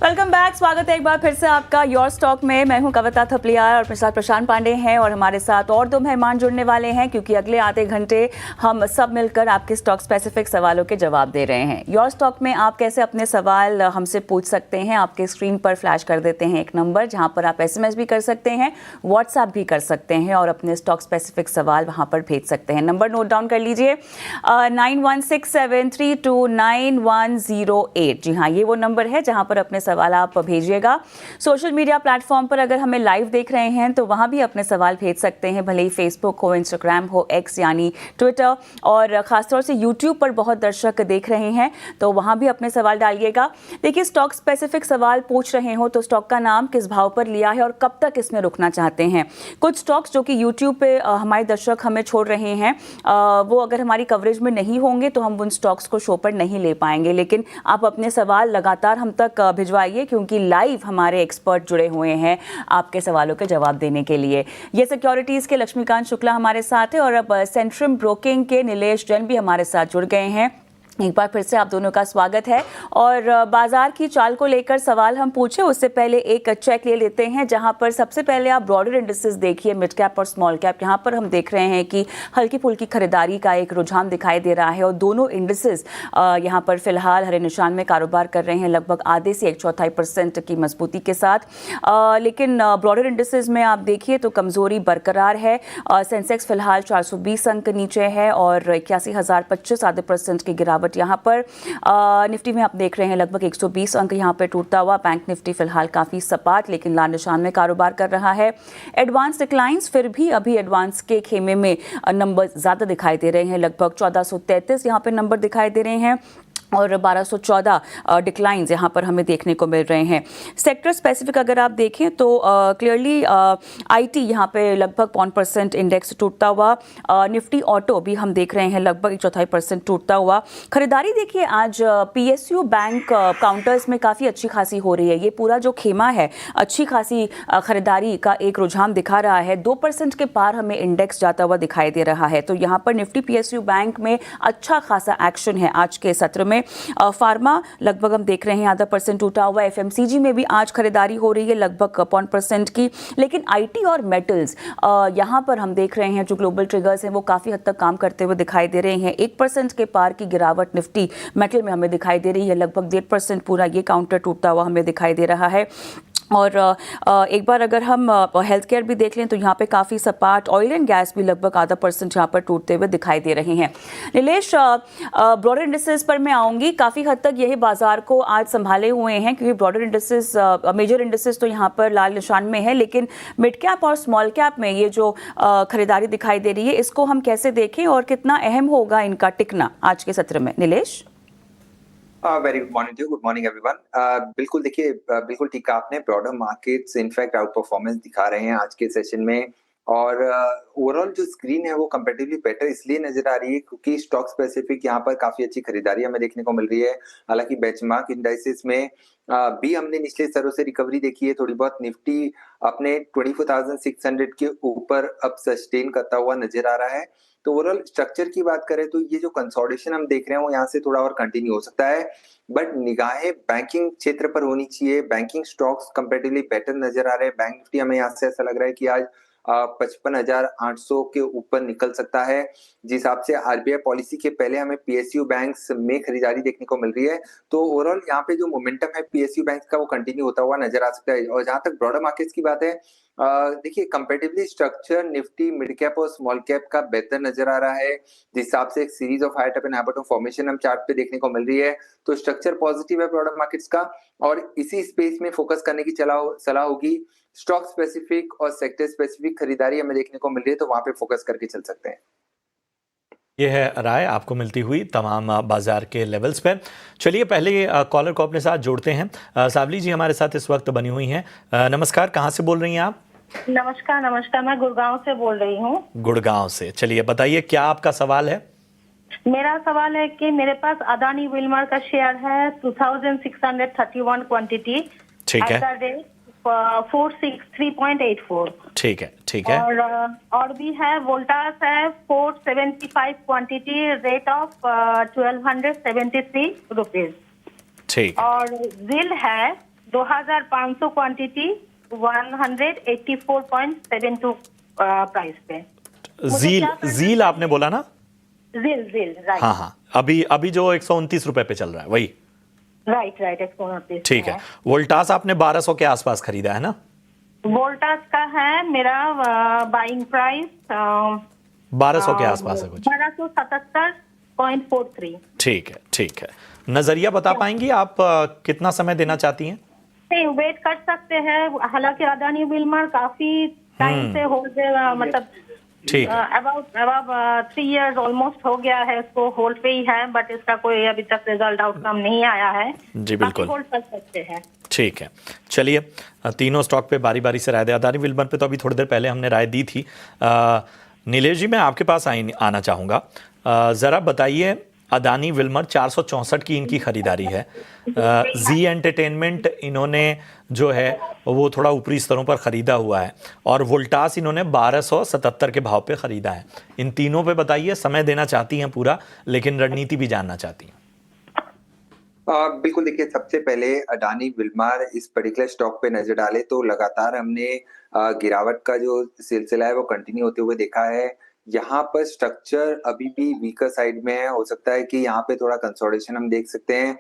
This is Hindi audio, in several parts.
Welcome back. स्वागत है एक बार फिर से आपका योर स्टॉक में। मैं हूं कविता थपलियाल और मेरे साथ प्रशांत पांडे हैं और हमारे साथ और 2 मेहमान जुड़ने वाले हैं क्योंकि अगले आधे घंटे हम सब मिलकर आपके स्टॉक स्पेसिफिक सवालों के जवाब दे रहे हैं। योर स्टॉक में आप कैसे अपने सवाल हमसे पूछ सकते हैं, आपके स्क्रीन पर फ्लैश कर देते हैं एक नंबर जहां पर आप SMS भी कर सकते हैं, व्हाट्सएप भी कर सकते हैं और अपने स्टॉक स्पेसिफिक सवाल वहां पर भेज सकते हैं। नंबर नोट डाउन कर लीजिए 9167329108। जी हाँ, ये वो नंबर है जहां पर अपने सवाल आप भेजिएगा। सोशल मीडिया प्लेटफॉर्म पर अगर हमें लाइव देख रहे हैं तो वहां भी अपने सवाल भेज सकते हैं, भले ही फेसबुक हो, इंस्टाग्राम हो, एक्स यानी ट्विटर, और खासतौर से यूट्यूब पर बहुत दर्शक देख रहे हैं तो वहां भी अपने सवाल डालिएगा। देखिए, स्टॉक स्पेसिफिक सवाल पूछ रहे हो तो स्टॉक का नाम, किस भाव पर लिया है और कब तक इसमें रुकना चाहते हैं। कुछ स्टॉक्स जो कि यूट्यूब पे हमारे दर्शक हमें छोड़ रहे हैं वो अगर हमारी कवरेज में नहीं होंगे तो हम उन स्टॉक्स को शो पर नहीं ले पाएंगे, लेकिन आप अपने सवाल लगातार हम तक भिजवाइए क्योंकि लाइव हमारे एक्सपर्ट जुड़े हुए हैं आपके सवालों के जवाब देने के लिए। ये सिक्योरिटीज के लक्ष्मीकांत शुक्ला हमारे साथ है और अब सेंट्रम ब्रोकिंग के नीलेश जैन भी हमारे साथ जुड़ गए हैं। एक बार फिर से आप दोनों का स्वागत है। और बाजार की चाल को लेकर सवाल हम पूछे उससे पहले एक चेक ले लेते हैं जहां पर सबसे पहले आप ब्रॉडर इंडिसेस देखिए, मिड कैप और स्मॉल कैप। यहां पर हम देख रहे हैं कि हल्की फुल्की खरीदारी का एक रुझान दिखाई दे रहा है और दोनों इंडिसेस यहां पर फिलहाल हरे निशान में कारोबार कर रहे हैं, लगभग आधे से 1/4% की मजबूती के साथ। लेकिन ब्रॉडर इंडिसेस में आप देखिए तो कमजोरी बरकरार है। सेंसेक्स फिलहाल 420 अंक नीचे है और 81,025 % की गिरावट यहाँ पर। निफ्टी में आप देख रहे हैं लगभग 120 अंक यहाँ पर टूटता हुआ। बैंक निफ्टी फिलहाल काफी सपाट लेकिन लाल निशान में कारोबार कर रहा है। एडवांस डिक्लाइंस फिर भी अभी एडवांस के खेमे में नंबर ज्यादा दिखाई दे रहे हैं, लगभग 1433 यहाँ पे नंबर दिखाई दे रहे हैं और 1214 डिक्लाइंस यहाँ पर हमें देखने को मिल रहे हैं। सेक्टर स्पेसिफिक अगर आप देखें तो क्लियरली आईटी यहाँ पे लगभग 0.5% इंडेक्स टूटता हुआ। निफ्टी ऑटो भी हम देख रहे हैं लगभग 1/4% टूटता हुआ। खरीदारी देखिए आज PSU बैंक काउंटर्स में काफ़ी अच्छी खासी हो रही है। ये पूरा जो खेमा है अच्छी खासी खरीदारी का एक रुझान दिखा रहा है। 2% के पार हमें इंडेक्स जाता हुआ दिखाई दे रहा है। तो यहाँ पर निफ्टी PSU बैंक में अच्छा खासा एक्शन है आज के सत्र में। फार्मा लगभग हम देख रहे हैं आधा % टूटा हुआ। FMCG में भी आज खरीदारी हो रही है लगभग 0.5% की। लेकिन आईटी और मेटल्स यहां पर हम देख रहे हैं जो ग्लोबल ट्रिगर्स हैं वो काफी हद तक काम करते हुए दिखाई दे रहे हैं। 1% के पार की गिरावट निफ्टी मेटल में हमें दिखाई दे रही है, लगभग 1.5% पूरा ये काउंटर टूटता हुआ हमें दिखाई दे रहा है। और एक बार अगर हम हेल्थ केयर भी देख लें तो यहाँ पे काफ़ी सपाट। ऑयल एंड गैस भी लगभग आधा % यहाँ पर टूटते हुए दिखाई दे रहे हैं। नीलेश, ब्रॉडर इंडिसेस पर मैं आऊँगी। काफ़ी हद तक यही बाजार को आज संभाले हुए हैं क्योंकि ब्रॉडर इंडिसेस, मेजर इंडिसेस तो यहाँ पर लाल निशान में है, लेकिन मिड कैप और स्मॉल कैप में ये जो खरीदारी दिखाई दे रही है इसको हम कैसे देखें और कितना अहम होगा इनका टिकना आज के सत्र में। Nilesh. Very good morning to, good morning everyone. बिल्कुल देखिए, बिल्कुल ठीक कहा आपने। Broader markets in fact outperformance दिखा रहे हैं आज के सेशन में और ओवरऑल जो स्क्रीन है वो कंपैरेटिवली बेटर इसलिए नजर आ रही है क्योंकि स्टॉक स्पेसिफिक यहाँ पर काफी अच्छी खरीदारी हमें देखने को मिल रही है। हालांकि बेंचमार्क इंडाइसेस में भी हमने निचले स्तरों से रिकवरी देखी है थोड़ी बहुत। निफ्टी अपने 24,600 के ऊपर अब सस्टेन करता हुआ नजर आ रहा है। तो ओवरऑल स्ट्रक्चर की बात करें तो ये जो कंसोलिडेशन हम देख रहे हैं वो यहाँ से थोड़ा और कंटिन्यू हो सकता है, बट निगाहें बैंकिंग क्षेत्र पर होनी चाहिए। बैंकिंग स्टॉक्स कंपैरेटिवली बेटर नजर आ रहे हैं। बैंक निफ्टी हमें यहाँ से ऐसा लग रहा है कि आज 55,800 के ऊपर निकल सकता है। जिस हिसाब से RBI पॉलिसी के पहले हमें PSU बैंक्स में खरीदारी देखने को मिल रही है तो ओवरऑल यहाँ पे जो मोमेंटम है PSU बैंक्स का वो कंटिन्यू होता हुआ नजर आ सकता है। और जहां तक ब्रॉडर मार्केट्स की बात है, देखिए comparatively structure Nifty mid cap और स्मॉल कैप का बेहतर नजर आ रहा है। जिस हिसाब से एक series of high top and high bottom formation हम चार्ट पे देखने को मिल रही है तो स्ट्रक्चर पॉजिटिव है ब्रॉडर मार्केट्स का और इसी स्पेस में फोकस करने की सलाह होगी। स्टॉक स्पेसिफिक और सेक्टर स्पेसिफिक खरीदारी हमें देखने को मिल रही है तो वहां पे फोकस करके चल सकते हैं। ये है राय आपको मिलती हुई तमाम बाजार के लेवल्स पर। चलिए पहले कॉलर को अपने साथ जोड़ते हैं। सावली जी हमारे साथ इस वक्त बनी हुई हैं। नमस्कार, कहाँ से बोल रही हैं आप? नमस्कार नमस्कार, मैं गुड़गांव से बोल रही हूँ। गुड़गांव से, चलिए बताइए क्या आपका सवाल है? मेरा सवाल है कि मेरे पास अदानी विल्मर का शेयर है 2631 क्वांटिटी। ठीक है। 463.84। ठीक है, ठीक है। और भी है वोल्टास है 475 क्वांटिटी, रेट ऑफ 1273 रुपीज। ठीक। और जिल है 2500 क्वांटिटी 184.72 प्राइस पे। जील जील आपने बोला ना? जिल राइट। हाँ हाँ, अभी अभी जो 129 रुपए पे चल रहा है वही। राइट 129। ठीक है। वोल्टास आपने 1200 के आसपास खरीदा है ना? वोल्टास का है मेरा बाइंग प्राइस 1200 के आसपास है कुछ। 1277.43। ठीक है, ठीक है। नजरिया बता पाएंगी आप कितना समय देना चाहती हैं? नहीं, वेट कर सकते हैं, हालांकि अदानी विल्मर काफी टाइम से होल्ड मतलब ठीक है। अबाउट 3 इयर्स ऑलमोस्ट हो गया है, उसको होल्ड पे ही है, बट इसका कोई अभी तक रिजल्ट आउटकम नहीं आया है। जी बिल्कुल, होल्ड कर सकते हैं। ठीक है। चलिए, तीनों स्टॉक पे बारी बारी से राय दे। अदानी विल्मर पे तो अभी थोड़ी देर पहले हमने राय दी थी। नीलेश जी, मैं आपके पास आना चाहूँगा। ज़रा बताइए, अदानी विल्मर 464 की इनकी खरीदारी है। जी एंटरटेनमेंट इन्होंने जो है वो थोड़ा ऊपरी स्तरों पर ख़रीदा हुआ है, और वोल्टास इन्होंने 1277 के भाव पे ख़रीदा है। इन तीनों पे बताइए, समय देना चाहती हैं पूरा, लेकिन रणनीति भी जानना चाहती हैं। बिल्कुल, देखिए सबसे पहले अडानी विल्मार इस पर्टिकुलर स्टॉक पे नजर डाले तो लगातार हमने गिरावट का जो सिलसिला है वो कंटिन्यू होते हुए देखा है। यहाँ पर स्ट्रक्चर अभी भी वीकर साइड में है, हो सकता है कि यहाँ पे थोड़ा कंसोलिडेशन हम देख सकते हैं,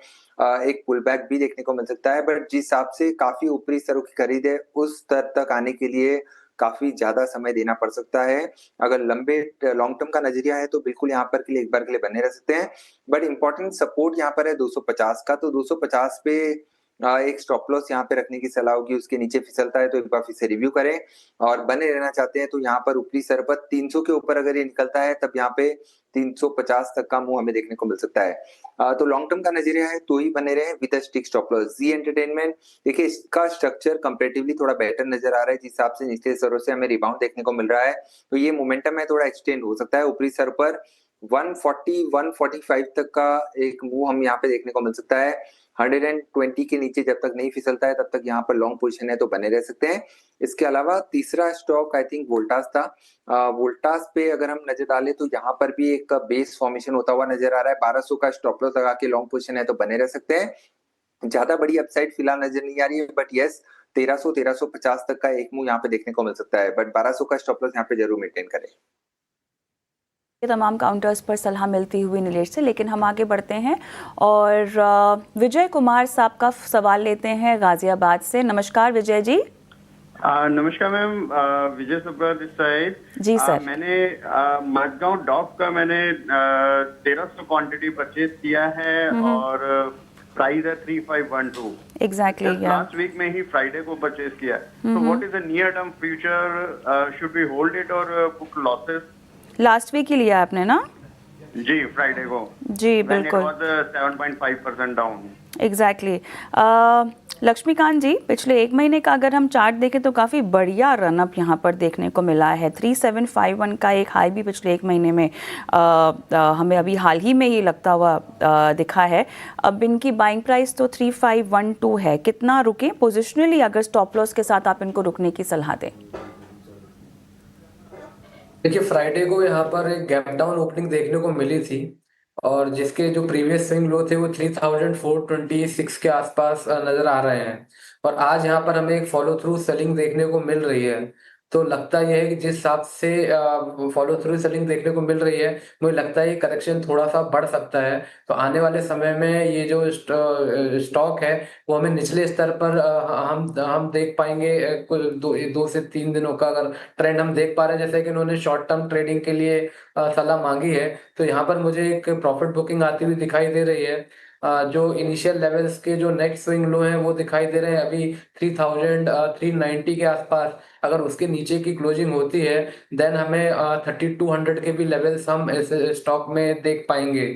एक पुल बैक भी देखने को मिल सकता है, बट जिस हिसाब से काफी ऊपरी स्तरों की खरीद है उस स्तर तक आने के लिए काफी ज्यादा समय देना पड़ सकता है। अगर लंबे लॉन्ग टर्म का नजरिया है तो बिल्कुल यहाँ पर के लिए एक बार के लिए बने रह सकते हैं, बट इंपॉर्टेंट सपोर्ट यहाँ पर है 250 का, तो 250 पे एक स्टॉप लॉस यहाँ पे रखने की सलाह होगी। उसके नीचे फिसलता है तो एक बार फिर से रिव्यू करें, और बने रहना चाहते हैं तो यहाँ पर ऊपरी स्तर पर 300 के ऊपर अगर ये निकलता है तब यहाँ पे 350 तक का मुंह हमें देखने को मिल सकता है। तो लॉन्ग टर्म का नजरिया है तो ही बने रहे with stick stop loss. Zee entertainment, देखिए इसका स्ट्रक्चर कंपैरेटिवली थोड़ा बेटर नजर आ रहा है, जिस हिसाब से निचले स्तरों से हमें रिबाउंड देखने को मिल रहा है, तो ये मोमेंटम है थोड़ा एक्सटेंड हो सकता है। ऊपरी स्तर पर 140 145 तक का एक मूव हम यहाँ पे देखने को मिल सकता है। 120 के नीचे जब तक नहीं फिसलता है तब तक यहाँ पर लॉन्ग पोजीशन है तो बने रह सकते हैं। इसके अलावा तीसरा स्टॉक आई थिंक वोल्टास था। वोल्टास पे अगर हम नजर डालें तो यहाँ पर भी एक बेस फॉर्मेशन होता हुआ नजर आ रहा है। 1200 का स्टॉप लॉस लगा के लॉन्ग पोजीशन है तो बने रह सकते हैं। ज्यादा बड़ी अपसाइड फिलहाल नजर नहीं आ रही है, बट यस 1300 1350 तक का एक मूव यहाँ पे देखने को मिल सकता है, बट 1200 का स्टॉप लॉस यहाँ पे जरूर मेंटेन करें। ये तमाम काउंटर्स पर सलाह मिलती हुई नीलेश से, लेकिन हम आगे बढ़ते हैं और विजय कुमार साहब का सवाल लेते हैं गाजियाबाद से। नमस्कार विजय जी। नमस्कार ma'am, Vijay Subra this side. जी सर। मैंने मडगांव डॉक का मैंने 1300 क्वांटिटी परचेज किया है और प्राइस है 3512। एग्जैक्टली, लास्ट वीक में ही फ्राइडे को परचेज किया। तो what is the near term future, should we hold it or book losses? Last week ही लिया आपने ना? जी, फ्राइडे को। जी बिल्कुल। 7.5% डाउन। एग्जैक्टली। लक्ष्मीकांत जी, पिछले एक महीने का अगर हम चार्ट देखें तो काफ़ी बढ़िया रनअप यहाँ पर देखने को मिला है। 3751 का एक हाई भी पिछले एक महीने में हमें अभी हाल ही में ये लगता हुआ दिखा है। अब इनकी बाइंग प्राइस तो 3512 है। कितना रुकें पोजिशनली, अगर स्टॉप लॉस के साथ आप इनको रुकने की सलाह दें? देखिए, फ्राइडे को यहाँ पर एक गैप डाउन ओपनिंग देखने को मिली थी, और जिसके जो प्रीवियस स्विंग लो थे वो 3426 के आसपास नजर आ रहे हैं, और आज यहाँ पर हमें एक फॉलो थ्रू सेलिंग देखने को मिल रही है। तो लगता यह है कि जिस हिसाब से फॉलो थ्रू सेलिंग देखने को मिल रही है, मुझे लगता है ये करेक्शन थोड़ा सा बढ़ सकता है। तो आने वाले समय में ये जो स्टॉक है वो हमें निचले स्तर पर हम देख पाएंगे। कुछ 2 से 3 दिनों का अगर ट्रेंड हम देख पा रहे हैं, जैसे कि इन्होंने शॉर्ट टर्म ट्रेडिंग के लिए सलाह मांगी है, तो यहाँ पर मुझे एक प्रॉफिट बुकिंग आती हुई दिखाई दे रही है। जो इनिशियल लेवल्स के जो नेक्स्ट स्विंग लो हैं वो दिखाई दे रहे हैं अभी 3390 के आसपास। अगर उसके नीचे की क्लोजिंग होती है देन हमें 3200 के भी लेवल्स हम इस स्टॉक में देख पाएंगे।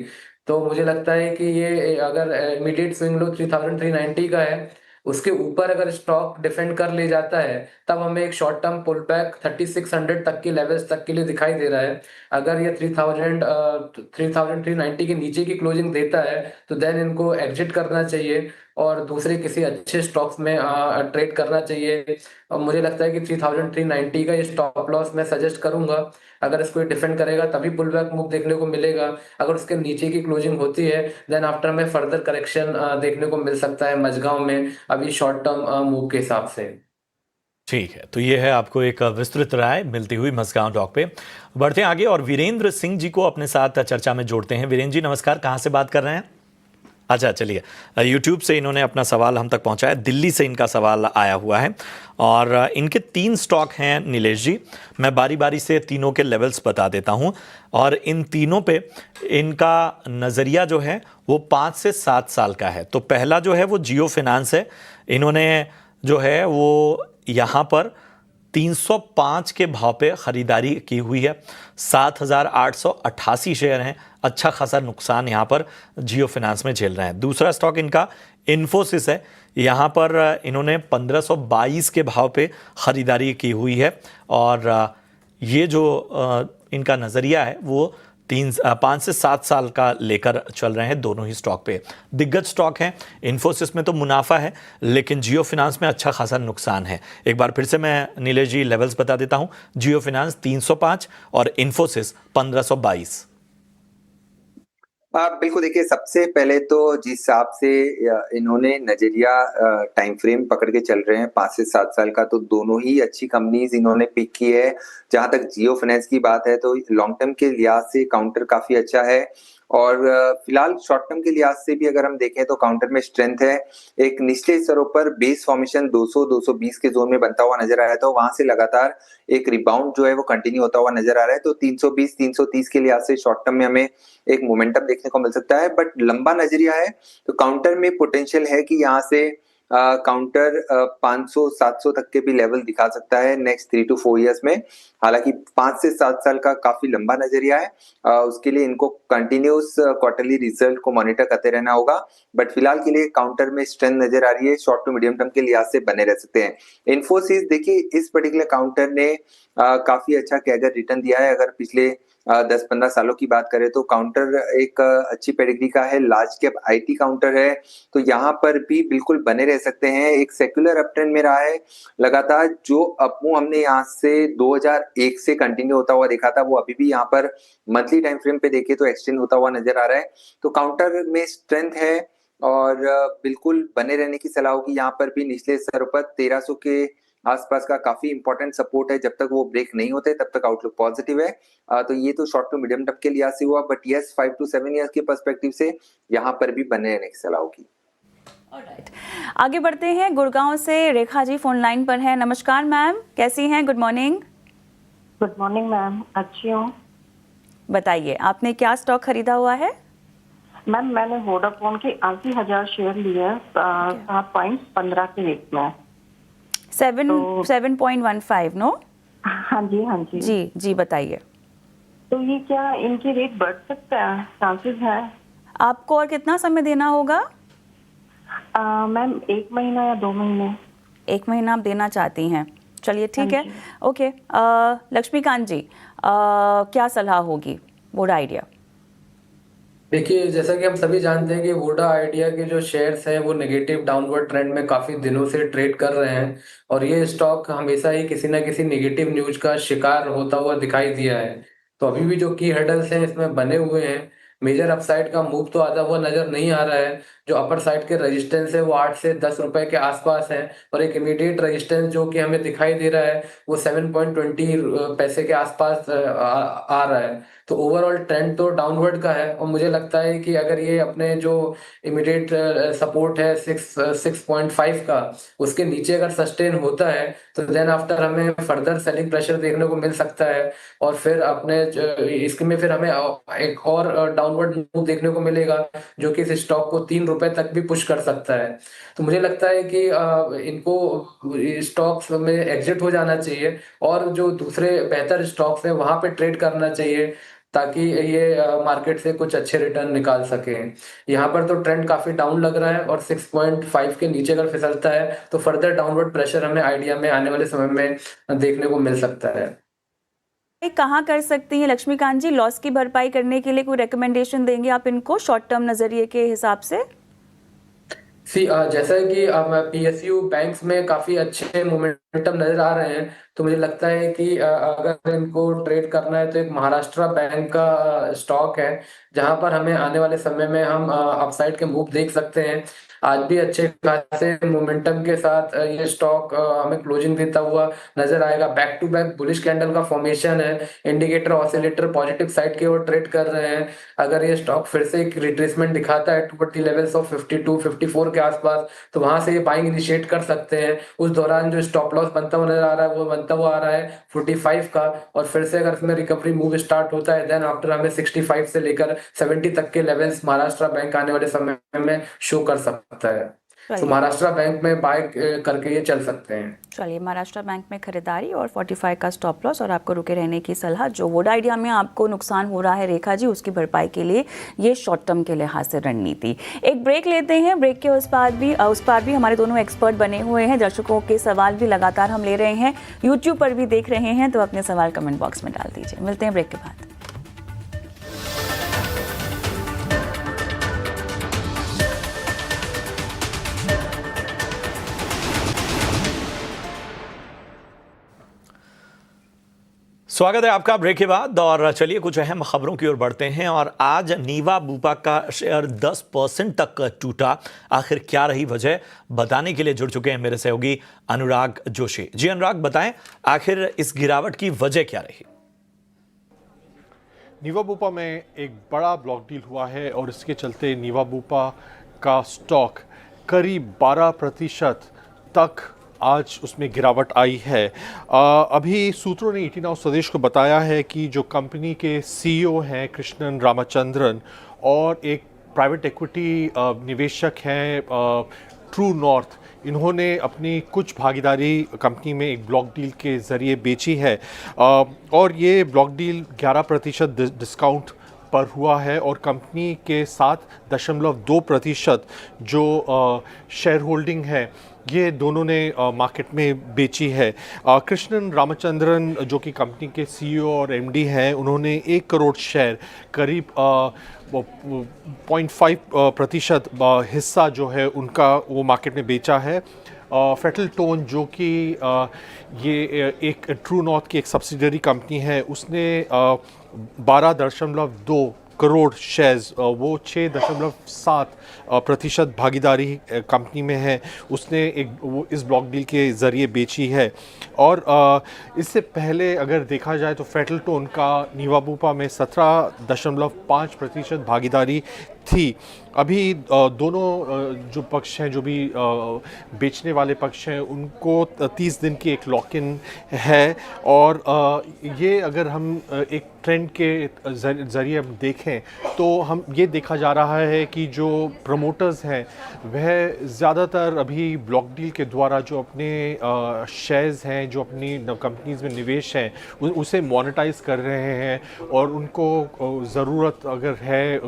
तो मुझे लगता है कि ये अगर इमीडिएट स्विंग लो 3390 का है, उसके ऊपर अगर स्टॉक डिफेंड कर ले जाता है तब हमें एक शॉर्ट टर्म पुल बैक 3600 तक के लेवल्स तक के लिए दिखाई दे रहा है। अगर ये 3390 के नीचे की क्लोजिंग देता है तो देन इनको एग्जिट करना चाहिए। और दूसरे किसी अच्छे स्टॉक्स में ट्रेड करना चाहिए। और मुझे लगता है कि 3390 का ये स्टॉप लॉस मैं सजेस्ट करूंगा। अगर इसको डिफेंड करेगा तभी पुल बैक मूव देखने को मिलेगा। अगर उसके नीचे की क्लोजिंग होती है देन आफ्टर में फर्दर करेक्शन देखने को मिल सकता है मझगांव में, अभी शॉर्ट टर्म मूव के हिसाब से। ठीक है, तो ये है आपको एक विस्तृत राय मिलती हुई मझगांव डॉक पे। बढ़ते हैं आगे और वीरेंद्र सिंह जी को अपने साथ चर्चा में जोड़ते हैं। वीरेंद्र जी नमस्कार, कहाँ से बात कर रहे हैं? अच्छा चलिए, यूट्यूब से इन्होंने अपना सवाल हम तक पहुंचाया, दिल्ली से इनका सवाल आया हुआ है और इनके 3 स्टॉक हैं नीलेश जी। मैं बारी बारी से तीनों के लेवल्स बता देता हूं और इन तीनों पे इनका नज़रिया जो है वो 5 से 7 साल का है। तो पहला जो है वो जियो फाइनेंस है। इन्होंने जो है वो यहाँ पर 305 के भाव पे खरीदारी की हुई है। 7,888 शेयर हैं। अच्छा खासा नुकसान यहाँ पर जियो फाइनेंस में झेल रहे हैं। दूसरा स्टॉक इनका इन्फोसिस है। यहाँ पर इन्होंने 1522 के भाव पे खरीदारी की हुई है और ये जो इनका नज़रिया है वो 5 से 7 साल का लेकर चल रहे हैं दोनों ही स्टॉक पे। दिग्गज स्टॉक हैं। इन्फोसिस में तो मुनाफा है लेकिन जियो फाइनेंस में अच्छा खासा नुकसान है। एक बार फिर से मैं नीलेश जी लेवल्स बता देता हूं। जियो फाइनेंस 305 और इन्फोसिस 1522। बिल्कुल देखिए, सबसे पहले तो जिस हिसाब से इन्होंने नजरिया टाइम फ्रेम पकड़ के चल रहे हैं 5 से 7 साल का, तो दोनों ही अच्छी कंपनीज इन्होंने पिक की है। जहां तक जियो फाइनेंस की बात है तो लॉन्ग टर्म के लिहाज से काउंटर काफी अच्छा है और फिलहाल शॉर्ट टर्म के लिहाज से भी अगर हम देखें तो काउंटर में स्ट्रेंथ है। एक निचले स्तरों पर बेस फॉर्मेशन 200-220 के जोन में बनता हुआ नजर आ रहा है, तो वहां से लगातार एक रिबाउंड जो है वो कंटिन्यू होता हुआ नजर आ रहा है। तो 320-330 के लिहाज से शॉर्ट टर्म में हमें एक मोमेंटम देखने को मिल सकता है, बट लंबा नजरिया है तो काउंटर में पोटेंशियल है कि यहाँ से काउंटर 500-700 तक के भी लेवल दिखा सकता है नेक्स्ट 3 to 4 इयर्स में। हालांकि 5 से 7 साल का काफी लंबा नजरिया है, उसके लिए इनको कंटिन्यूस क्वार्टरली रिजल्ट को मॉनिटर करते रहना होगा। बट फिलहाल के लिए काउंटर में स्ट्रेंथ नजर आ रही है, शॉर्ट टू मीडियम टर्म के लिहाज से बने रह सकते हैं। इन्फोसिस देखिए, इस पर्टिकुलर काउंटर ने काफी अच्छा कैगर रिटर्न दिया है। अगर पिछले 10-15 सालों की बात करें तो काउंटर एक अच्छी पेडिग्री का है, लार्ज कैप आईटी काउंटर है, तो यहाँ पर भी बिल्कुल बने रह सकते हैं। एक सेक्युलर अपट्रेंड में रहा है लगातार। जो अपमूव हमने यहाँ से 2001 से कंटिन्यू होता हुआ देखा था वो अभी भी यहाँ पर मंथली टाइम फ्रेम पे देखे तो एक्सटेंड होता हुआ नजर आ रहा है। तो काउंटर में स्ट्रेंथ है और बिल्कुल बने रहने की सलाह होगी। यहाँ पर भी निचले स्तर पर 1300 के आसपास का काफी इंपॉर्टेंट सपोर्ट है। जब तक वो ब्रेक नहीं होते तब तक आउटलुक पॉजिटिव है। तो ये तो शॉर्ट टू मीडियम टर्म के लिहाज से हुआ, बट यस 5 to 7 ईयर्स के पर्सपेक्टिव से यहाँ पर भी बने रहने की सलाह होगी। ऑलराइट, आगे बढ़ते हैं। गुड़गांव से रेखा जी फोन लाइन पर है। नमस्कार मैम, कैसी हैं? Good morning. Good morning ma'am, अच्छी हूँ। बताइए आपने क्या स्टॉक खरीदा हुआ है? मैम मैंने वोडाफोन के 80,000 शेयर लिए 7.15 के रेट में। 7.15 नो? हाँ जी, हाँ जी जी जी, बताइए। तो ये क्या इनके रेट बढ़ सकता है, चांसेस है? आपको और कितना समय देना होगा? मैम 1 महीना या 2 महीने। 1 महीना आप देना चाहती हैं, चलिए ठीक हाँ है। जी। ओके, लक्ष्मीकांत जी क्या सलाह होगी वोडा आइडिया? देखिए, जैसा कि हम सभी जानते हैं कि वोडा आइडिया के जो शेयर्स हैं वो नेगेटिव डाउनवर्ड ट्रेंड में काफी दिनों से ट्रेड कर रहे हैं और ये स्टॉक हमेशा ही किसी ना किसी नेगेटिव न्यूज का शिकार होता हुआ दिखाई दिया है। तो अभी भी जो की हर्डल्स हैं इसमें बने हुए हैं। मेजर अपसाइड का मूव तो आता हुआ नजर नहीं आ रहा है। जो अपर साइड के रेजिस्टेंस है वो 8 से 10 रुपए के आसपास है और एक इमीडिएट रेजिस्टेंस जो कि हमें दिखाई दे रहा है वो 7.20 पैसे के आसपास आ रहा है। तो ओवरऑल ट्रेंड तो डाउनवर्ड का है और मुझे लगता है कि अगर ये अपने जो इमीडिएट सपोर्ट है 6.5 का, उसके नीचे अगर सस्टेन होता है तो देन आफ्टर हमें फर्दर सेलिंग प्रेशर देखने को मिल सकता है और फिर अपने इसमें फिर हमें एक और डाउनवर्ड मूव देखने को मिलेगा जो कि इस स्टॉक को 3 रुपए तक भी पुश कर सकता है। तो मुझे लगता है कि इनको स्टॉक्स में एग्जिट हो जाना चाहिए और जो दूसरे बेहतर स्टॉक्स हैं वहां पे ट्रेड करना चाहिए ताकि ये मार्केट से कुछ अच्छे रिटर्न निकाल सके। यहाँ पर तो ट्रेंड काफी डाउन लग रहा है और 6.5 के नीचे अगर फिसलता है तो फर्दर डाउनवर्ड प्रेशर हमें आइडिया में आने वाले समय में देखने को मिल सकता है। कहाँ कर सकती हैं लक्ष्मीकांत जी? लॉस की भरपाई करने के लिए कोई रिकमेंडेशन देंगे आप इनको शॉर्ट टर्म नजरिए के हिसाब से? जैसा कि पीएसयू बैंक्स में काफी अच्छे मोमेंटम नजर आ रहे हैं, तो मुझे लगता है कि अगर इनको ट्रेड करना है तो एक महाराष्ट्र बैंक का स्टॉक है, जहां पर हमें आने वाले समय में हम अपसाइड के मूव देख सकते हैं। आज भी अच्छे खासे मोमेंटम के साथ ये स्टॉक हमें क्लोजिंग देता हुआ नजर आएगा। Back to back bullish candle का फॉर्मेशन है, इंडिकेटर ऑसिलेटर पॉजिटिव साइड की ओर ट्रेड कर रहे हैं। अगर ये स्टॉक फिर से एक रिट्रेसमेंट दिखाता है टुवर्ड द लेवल्स ऑफ 52 54 के आसपास, तो वहां से ये बाइंग इनिशिएट कर सकते हैं। उस दौरान जो स्टॉप लॉस बनता हुआ नजर आ रहा है वो बनता हुआ आ रहा है 45 का, और फिर से अगर इसमें रिकवरी मूव स्टार्ट होता है देन आफ्टर हमें 65 से लेकर 70 तक के लेवल्स महाराष्ट्र बैंक आने वाले समय में शो कर सकता है। तो चलिए महाराष्ट्र बैंक में बाय करके ये चल सकते हैं। चलिए महाराष्ट्र बैंक में खरीदारी और 45 का स्टॉप लॉस और आपको रुके रहने की सलाह। जो वोडा आइडिया में आपको नुकसान हो रहा है रेखा जी, उसकी भरपाई के लिए ये शॉर्ट टर्म के लिहाज से रणनीति। एक ब्रेक लेते हैं, ब्रेक के उस पार भी हमारे दोनों एक्सपर्ट बने हुए हैं। दर्शकों के सवाल भी लगातार हम ले रहे हैं, यूट्यूब पर भी देख रहे हैं, तो अपने सवाल कमेंट बॉक्स में डाल दीजिए। मिलते हैं ब्रेक के बाद। स्वागत है आपका ब्रेक के बाद, और चलिए कुछ अहम खबरों की ओर बढ़ते हैं। और आज नीवा बूपा का शेयर 10% तक टूटा। आखिर क्या रही वजह, बताने के लिए जुड़ चुके हैं मेरे सहयोगी अनुराग जोशी। जी अनुराग, बताएं आखिर इस गिरावट की वजह क्या रही? नीवा बूपा में एक बड़ा ब्लॉक डील हुआ है और इसके चलते नीवा बूपा का स्टॉक करीब 12% तक आज उसमें गिरावट आई है। अभी सूत्रों ने ईटी नाउ स्वदेश को बताया है कि जो कंपनी के सीईओ हैं कृष्णन रामचंद्रन और एक प्राइवेट इक्विटी निवेशक हैं ट्रू नॉर्थ, इन्होंने अपनी कुछ भागीदारी कंपनी में एक ब्लॉक डील के ज़रिए बेची है। और ये ब्लॉक डील 11% डिस्काउंट पर हुआ है और कंपनी के 7.2% जो शेयर होल्डिंग है ये दोनों ने मार्केट में बेची है। कृष्णन रामचंद्रन जो कि कंपनी के सीईओ और एमडी हैं, उन्होंने 1 करोड़ शेयर करीब 0.5% हिस्सा जो है उनका वो मार्केट में बेचा है। फेटल टोन जो कि ये एक ट्रू नॉर्थ की एक सब्सिडरी कंपनी है, उसने 12.2 करोड़ शेयर्स, वो 6.7% भागीदारी कंपनी में है, उसने वो इस ब्लॉक डील के ज़रिए बेची है। और इससे पहले अगर देखा जाए तो फेटल टोन का नीवा बूपा में 17.5% भागीदारी थी। अभी दोनों जो पक्ष हैं, जो भी बेचने वाले पक्ष हैं, उनको 30 दिन की एक लॉक इन है। और ये अगर हम एक ट्रेंड के ज़रिए हम देखें तो हम ये देखा जा रहा है कि जो प्रमोटर्स हैं वह ज़्यादातर अभी ब्लॉक डील के द्वारा जो अपने शेयर्स हैं, जो अपनी कंपनीज़ में निवेश हैं, उसे मोनेटाइज कर रहे हैं। और उनको ज़रूरत अगर है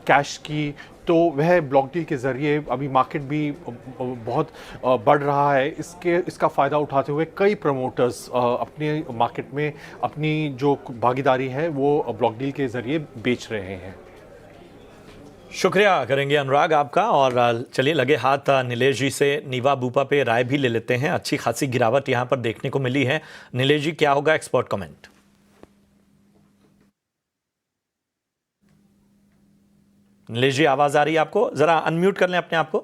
कैश की, तो वह ब्लॉक डील के ज़रिए अभी मार्केट भी बहुत बढ़ रहा है। इसका फ़ायदा उठाते हुए कई प्रमोटर्स अपने मार्केट में अपनी जो भागीदारी है वो ब्लॉक डील के ज़रिए बेच रहे हैं। शुक्रिया करेंगे अनुराग आपका। और चलिए लगे हाथ नीलेश जी से नीवा बूपा पे राय भी ले लेते हैं। अच्छी खासी गिरावट यहाँ पर देखने को मिली है। नीलेश जी, क्या होगा एक्सपर्ट कमेंट? नीलेश जी, आवाज आ रही है आपको? जरा अनम्यूट कर लें अपने आप को।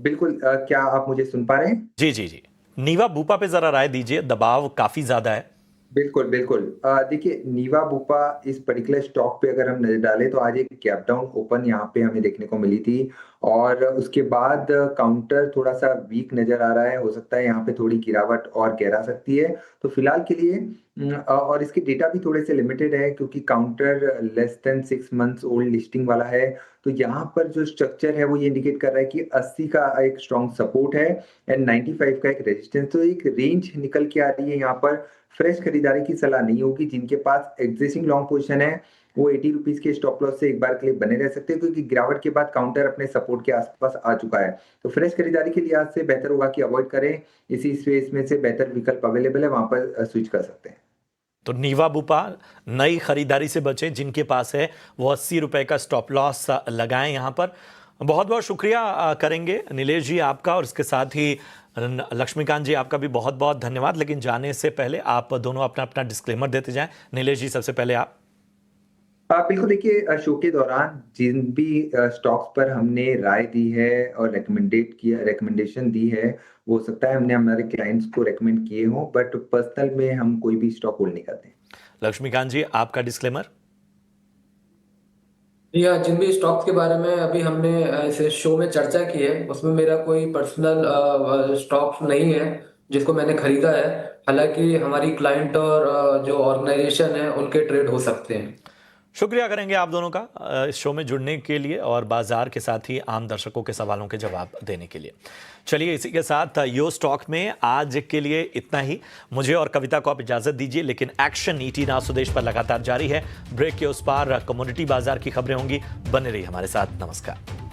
बिल्कुल। क्या आप मुझे सुन पा रहे हैं? जी जी जी, नीवा बूपा पे जरा राय दीजिए, दबाव काफी ज्यादा है। बिल्कुल बिल्कुल। देखिए, नीवा बूपा इस पर्टिकुलर स्टॉक पे अगर हम नजर डालें तो आज एक गैप डाउन ओपन यहाँ पे हमें देखने को मिली थी, और उसके बाद काउंटर थोड़ा सा वीक नजर आ रहा है। हो सकता है यहाँ पे थोड़ी गिरावट और गहरा सकती है। तो फिलहाल के लिए और इसके डेटा भी थोड़े से लिमिटेड है, क्योंकि counter less than 6 months old listing वाला है। तो यहाँ पर जो स्ट्रक्चर है वो ये इंडिकेट कर रहा है कि 80 का एक स्ट्रॉन्ग सपोर्ट है एंड 95 का एक रेजिस्टेंस। तो एक रेंज निकल के आ रही है। यहाँ पर फ्रेश खरीदारी की सलाह नहीं होगी। जिनके पास एग्जिस्टिंग लॉन्ग पोजीशन है वो 80 रुपीज के स्टॉप लॉस से एक बार के लिए बने रह सकते हैं, क्योंकि गिरावट के बाद काउंटर अपने सपोर्ट के आसपास आ चुका है। तो फ्रेश खरीदारी के लिहाज से बेहतर होगा कि अवॉइड करें। इसी स्पेस में से बेहतर विकल्प अवेलेबल है, वहां पर स्विच कर सकते हैं। तो नीवा बुपा नई खरीदारी से बचें, जिनके पास है वो 80 रुपए का स्टॉप लॉस लगाएं यहाँ पर। बहुत बहुत शुक्रिया करेंगे नीलेश जी आपका, और इसके साथ ही लक्ष्मीकांत जी आपका भी बहुत बहुत धन्यवाद। लेकिन जाने से पहले आप दोनों अपना अपना डिस्क्लेमर देते जाएं। नीलेश जी सबसे पहले आप। बिल्कुल देखिए, शो के दौरान जिन भी स्टॉक्स पर हमने राय दी है और रिकमेंडेशन दी है, वो हो सकता है हमने हमारे क्लाइंट्स को रेकमेंड किए हों, बट पर्सनल में हम कोई भी स्टॉक होल्ड नहीं करते। लक्ष्मीकांत जी आपका डिस्क्लेमर। या जिन भी स्टॉक्स के बारे में अभी हमने इस शो में चर्चा की है, उसमें मेरा कोई पर्सनल स्टॉक नहीं है जिसको मैंने खरीदा है। हालांकि हमारी क्लाइंट और जो ऑर्गेनाइजेशन है उनके ट्रेड हो सकते हैं। शुक्रिया करेंगे आप दोनों का इस शो में जुड़ने के लिए और बाजार के साथ ही आम दर्शकों के सवालों के जवाब देने के लिए। चलिए इसी के साथ यो स्टॉक में आज के लिए इतना ही। मुझे और कविता को आप इजाजत दीजिए, लेकिन एक्शन ईटी ना स्वदेश पर लगातार जारी है। ब्रेक के उस पार कमोडिटी बाजार की खबरें होंगी। बने रहिए हमारे साथ। नमस्कार।